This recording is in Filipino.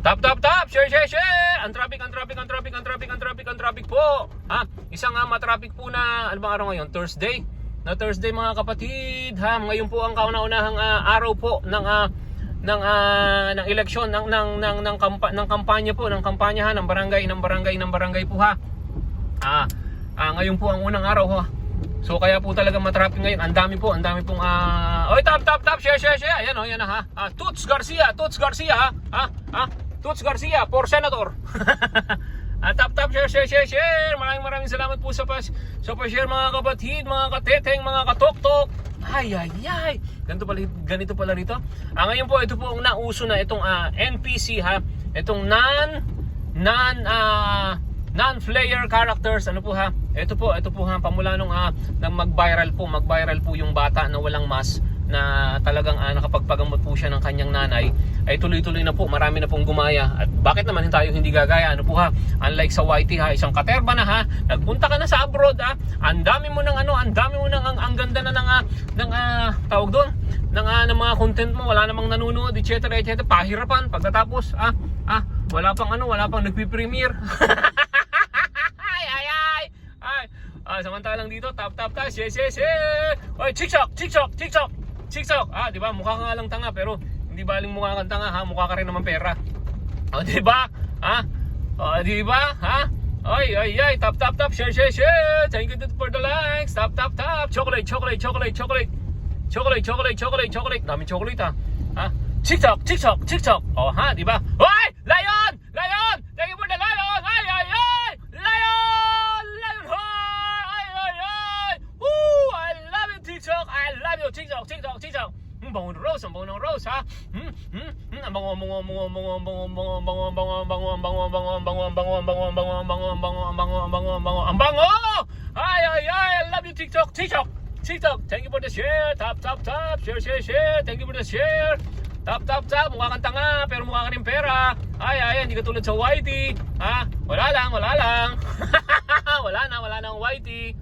Tap, tap, tap. Share, share, share. Ang traffic po. Ha? Isang matraffic po na, ano bang araw ngayon? Thursday. Na Thursday mga kapatid. Ha? Ngayon po ang kauna-unahang araw po ng eleksyon ng kampanya po, ng kampanya ng barangay po ha. Ngayon po ang unang araw ha. So kaya po talaga matraffic ngayon. Ang dami pong oy, tap, share. Ayan oh, yan ha. Toots Garcia ha. Toots Garcia for senator. Tap, share. Maraming salamat po sa pa-share mga kapatid, mga kateteng, mga katoktok. Ay. Ganito pala rito. Ngayon po, ito po ang nauso na itong NPC ha. Itong non-player characters, ano po ha. Ito po ha, pamula nung mag-viral po yung bata na walang mask, na talagang nakapagpagamot po siya ng kanyang nanay, ay tuloy-tuloy na po, marami na pong gumaya. At bakit naman tayo hindi gagaya? Ano po ha, unlike sa YT ha, isang katerba na ha, nagpunta ka na sa abroad ha, ang dami mo ng ang ang ganda na ng tawag doon, ng mga content mo, wala namang nanonood, etc. Pahirapan pagkatapos wala pang nagpi-premiere. Samantalang dito, tap, share. Oy, TikTok. Di ba? Mukha ka nga lang tanga, pero hindi baling mukha kang tanga ha, mukha ka rin naman pera. Di ba? Di ba? Oy, tap, share. Thank you for the likes. Tap. Chocolate. Daming chocolate ha. TikTok. Oh ha, di ba? Oy, lion. Thank you for the lion. Ay. I love you, TikTok. Bango ng rose ha. Bango. Ay, I love you, TikTok. Thank you for the share. Tap. Share. Thank you for the share. Tap. Mukha kang tanga, pero mukha ka rin pera. Ay, hindi ka tulad sa YT. Wala lang. Wala na ang YT.